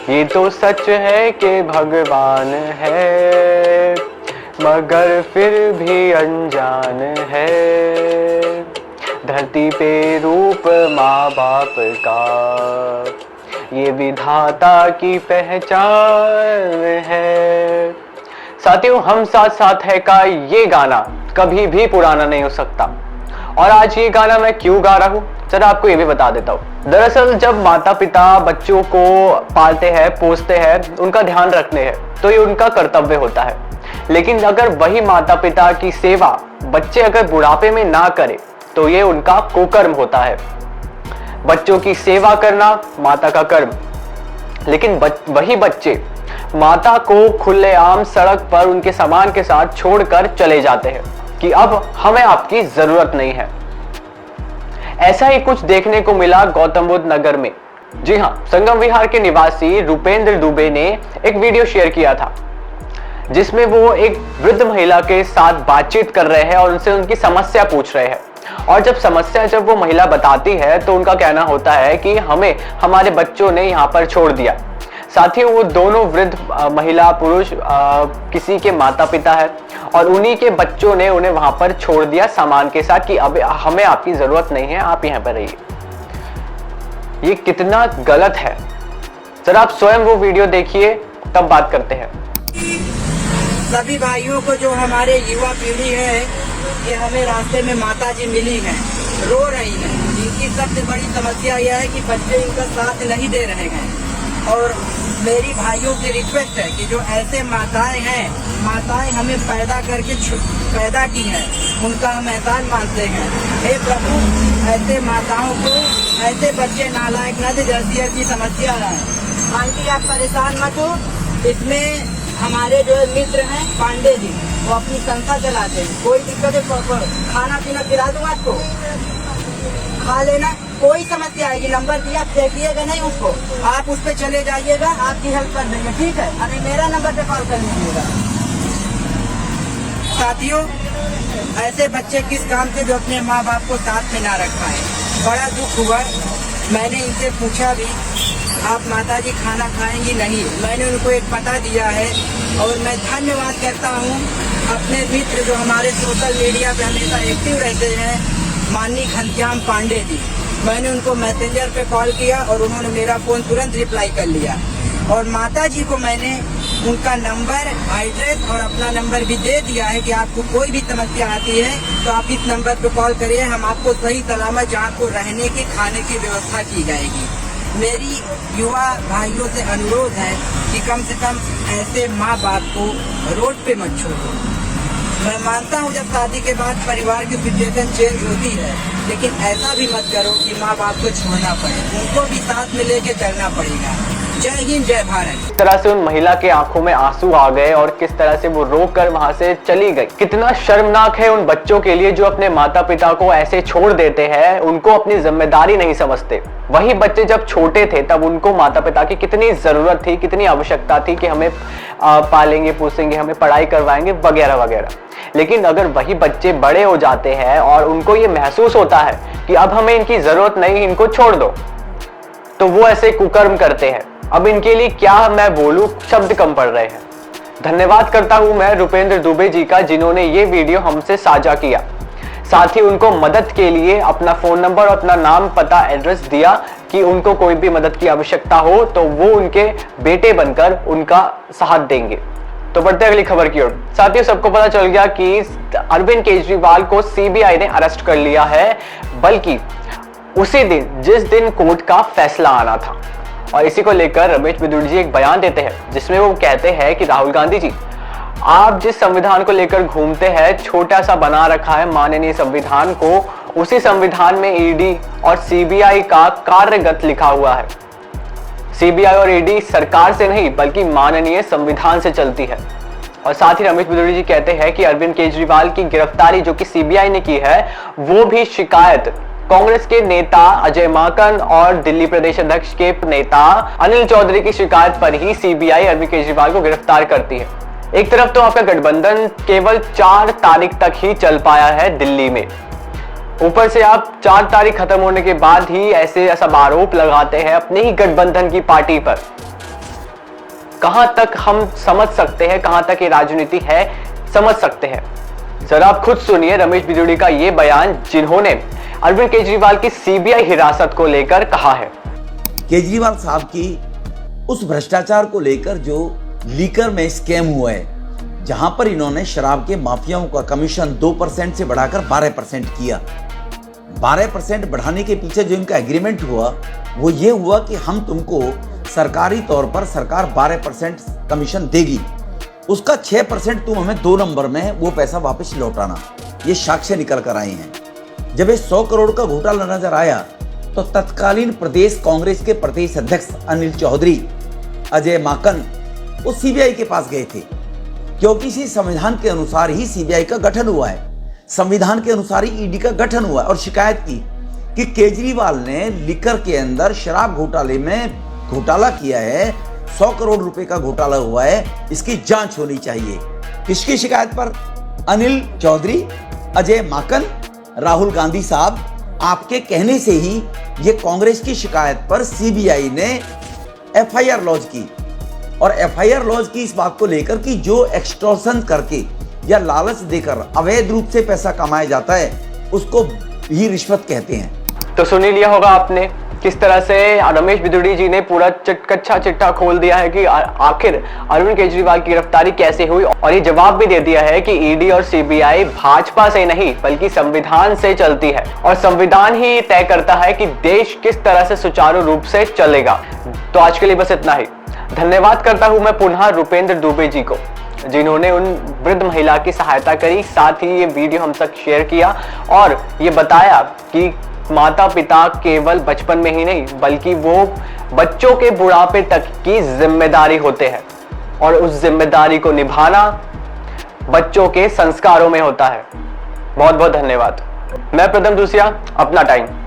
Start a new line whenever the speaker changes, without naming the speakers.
ये तो सच है कि भगवान है, मगर फिर भी अनजान है। धरती पे रूप माँ बाप का, ये विधाता की पहचान है। साथियों, हम साथ साथ है का ये गाना कभी भी पुराना नहीं हो सकता। और आज ये गाना मैं क्यों गा रहा हूँ, जरा आपको ये भी बता देता हूँ। दरअसल जब माता पिता बच्चों को पालते हैं, पोसते हैं, उनका ध्यान रखते हैं, तो ये उनका कर्तव्य होता है। लेकिन अगर वही माता पिता की सेवा बच्चे अगर बुढ़ापे में ना करे तो ये उनका कुकर्म होता है। बच्चों की सेवा करना माता का कर्म, लेकिन वही बच्चे माता को खुलेआम सड़क पर उनके सामान के साथ छोड़कर चले जाते हैं कि अब हमें आपकी जरूरत नहीं है। ऐसा ही कुछ देखने को मिला गौतम बुद्ध नगर में। जी हां, संगम विहार के निवासी रुपेंद्र दुबे ने एक वीडियो शेयर किया था, जिसमें वो एक वृद्ध महिला के साथ बातचीत कर रहे हैं और उनसे उनकी समस्या पूछ रहे हैं। और जब वो महिला बताती है तो उनका कहना होता है कि हमें हमारे बच्चों ने यहाँ पर छोड़ दिया। साथ ही वो दोनों वृद्ध महिला पुरुष किसी के माता पिता है और उन्हीं के बच्चों ने उन्हें वहां पर छोड़ दिया सामान के साथ कि अब हमें आपकी जरूरत नहीं है, आप यहाँ पर रहिए। ये कितना गलत है, जरा आप स्वयं वो वीडियो देखिए, तब बात करते हैं।
सभी भाइयों को, जो हमारे युवा पीढ़ी है, ये हमें रास्ते में माता जी मिली हैं, रो रही हैं। इनकी सबसे बड़ी समस्या यह है कि बच्चे इनका साथ नहीं दे रहे हैं। और मेरी भाइयों की रिक्वेस्ट है कि जो ऐसे माताएं हैं, माताएं हमें पैदा करके पैदा की हैं, उनका हम एहसान मानते हैं। हे प्रभु, ऐसे माताओं को ऐसे बच्चे नालायक न दे जैसी ऐसी समस्या है। आंटी, आप परेशान मत हो। इसमें हमारे जो मित्र हैं पांडे जी, वो अपनी संस्था चलाते हैं। कोई दिक्कत है, खाना पीना खिला दूंगा आपको, खा लेना, कोई समस्या आएगी। नंबर दिया, फेंकिएगा नहीं उसको, आप उस पर चले जाइएगा, आपकी हेल्प कर देंगे, ठीक है। अभी मेरा नंबर पे कॉल कर लीजिएगा। साथियों, ऐसे बच्चे किस काम के जो अपने माँ बाप को साथ में ना रख पाए। बड़ा दुख हुआ। मैंने इनसे पूछा भी, आप माता जी खाना खाएंगी? नहीं। मैंने उनको एक पता दिया है और मैं धन्यवाद करता हूँ अपने मित्र जो हमारे सोशल मीडिया पे हमेशा एक्टिव रहते हैं, माननीय घनश्याम पांडे जी। मैंने उनको मैसेंजर पे कॉल किया और उन्होंने मेरा फोन तुरंत रिप्लाई कर लिया। और माता जी को मैंने उनका नंबर, एड्रेस और अपना नंबर भी दे दिया है कि आपको कोई भी समस्या आती है तो आप इस नंबर पे कॉल करिए, हम आपको सही सलामत जहाँ को रहने की, खाने की व्यवस्था की जाएगी। मेरी युवा भाइयों से अनुरोध है कि कम से कम ऐसे माँ बाप को रोड पे मत छोड़ो। मैं मानता हूँ जब शादी के बाद परिवार की सिचुएशन चेंज होती है, लेकिन ऐसा भी मत करो कि माँ बाप को छोड़ना पड़े, उनको भी साथ में लेके चलना पड़ेगा। जय हिंद, जय भारत।
किस तरह से उन महिला के आंखों में आंसू आ गए और किस तरह से वो रोकर वहां से चली गई। कितना शर्मनाक है उन बच्चों के लिए जो अपने माता पिता को ऐसे छोड़ देते हैं, उनको अपनी जिम्मेदारी नहीं समझते। वही बच्चे जब छोटे थे तब उनको माता पिता की कितनी जरूरत थी, कितनी आवश्यकता थी कि हमें पालेंगे, पोसेंगे, हमें पढ़ाई करवाएंगे वगैरह वगैरह। लेकिन अगर वही बच्चे बड़े हो जाते हैं और उनको ये महसूस होता है कि अब हमें इनकी जरूरत नहीं, इनको छोड़ दो, तो वो ऐसे कुकर्म करते हैं। अब इनके लिए क्या मैं बोलूं, शब्द कम पड़ रहे हैं। धन्यवाद करता हूं मैं रुपेंद्र दुबे जी का, जिन्होंने ये वीडियो हमसे साझा किया। साथ ही उनको मदद के लिए अपना फोन नंबर और अपना नाम, पता, एड्रेस दिया कि उनको कोई भी मदद की आवश्यकता हो तो वो उनके बेटे बनकर उनका साथ देंगे। तो बढ़ते अगली खबर की ओर। साथियों, सबको पता चल गया कि अरविंद केजरीवाल को सीबीआई ने अरेस्ट कर लिया है, बल्कि उसी दिन जिस दिन कोर्ट का फैसला आना था। और इसी को लेकर रमेश बिदुड़ जी एक बयान देते हैं, जिसमें वो कहते हैं कि राहुल गांधी जी, आप जिस संविधान को लेकर घूमते हैं, छोटा सा बना रखा है माननीय संविधान को, उसी संविधान में ईडी और सीबीआई का कार्यगत लिखा हुआ है। सीबीआई और ईडी सरकार से नहीं बल्कि माननीय संविधान से चलती है। और साथ ही रमेश बिदुड़ जी कहते हैं कि अरविंद केजरीवाल की गिरफ्तारी जो कि सीबीआई ने की है, वो भी शिकायत कांग्रेस के नेता अजय माकन और दिल्ली प्रदेश अध्यक्ष के नेता अनिल चौधरी की शिकायत पर ही सीबीआई अरविंद केजरीवाल को गिरफ्तार करती है। एक तरफ तो आपका गठबंधन केवल 4 तारीख तक ही चल पाया है दिल्ली में, ऊपर से आप 4 तारीख खत्म होने के बाद ही ऐसे सब आरोप लगाते हैं अपने ही गठबंधन की पार्टी पर। कहां तक हम समझ सकते हैं, कहां तक ये राजनीति है समझ सकते हैं। जरा आप खुद सुनिए रमेश बिजूड़ी का ये बयान, जिन्होंने अरविंद केजरीवाल की सीबीआई हिरासत को लेकर कहा है।
केजरीवाल साहब की उस भ्रष्टाचार को लेकर जो लीकर में स्कैम हुआ है, जहां पर इन्होंने शराब के माफियाओं का कमीशन 2% से बढ़ाकर 12% किया। 12% बढ़ाने के पीछे जो इनका एग्रीमेंट हुआ वो ये हुआ कि हम तुमको सरकारी तौर पर सरकार 12% कमीशन देगी, उसका 6% तुम हमें 2 नंबर में वो पैसा वापस लौटाना। ये साक्ष्य निकल कर आए हैं। जब ये 100 करोड़ का घोटाला नजर आया तो तत्कालीन प्रदेश कांग्रेस के प्रदेश अध्यक्ष अनिल चौधरी, अजय माकन वो सीबीआई के पास गए थे, क्योंकि इसी संविधान के अनुसार ही सीबीआई का गठन हुआ है, संविधान के अनुसार ही ईडी का गठन हुआ है। और शिकायत की कि केजरीवाल ने लिकर के अंदर शराब घोटाले में घोटाला किया है, 100 करोड़ रुपए का घोटाला हुआ है, इसकी जांच होनी चाहिए। किसकी शिकायत पर? अनिल चौधरी, अजय माकन, राहुल गांधी साहब, आपके कहने से ही ये कांग्रेस की शिकायत पर सीबीआई ने एफआईआर लॉन्च की। और एफआईआर लॉन्च की इस बात को लेकर कि जो एक्सटॉर्शन करके या लालच देकर अवैध रूप से पैसा कमाया जाता है उसको ही रिश्वत कहते हैं।
तो सुन ही लिया होगा आपने किस तरह से रमेश बिजूड़ी जी ने पूरा कच्चा चिट्ठा खोल दिया है कि आखिर अरविंद केजरीवाल की गिरफ्तारी कैसे हुई, और ये जवाब भी दे दिया है कि ईडी और सीबीआई भाजपा से नहीं बल्कि संविधान से चलती है, और संविधान ही तय करता है कि देश किस तरह से सुचारू रूप से चलेगा। तो आज के लिए बस इतना ही। धन्यवाद करता हूं मैं पुनः रुपेंद्र दुबे जी को, जिन्होंने उन वृद्ध महिला की सहायता करी, साथ ही ये वीडियो हम तक शेयर किया और ये बताया कि माता पिता केवल बचपन में ही नहीं बल्कि वो बच्चों के बुढ़ापे तक की जिम्मेदारी होते हैं, और उस जिम्मेदारी को निभाना बच्चों के संस्कारों में होता है। बहुत बहुत धन्यवाद। मैं प्रथम दूसिया, अपना टाइम।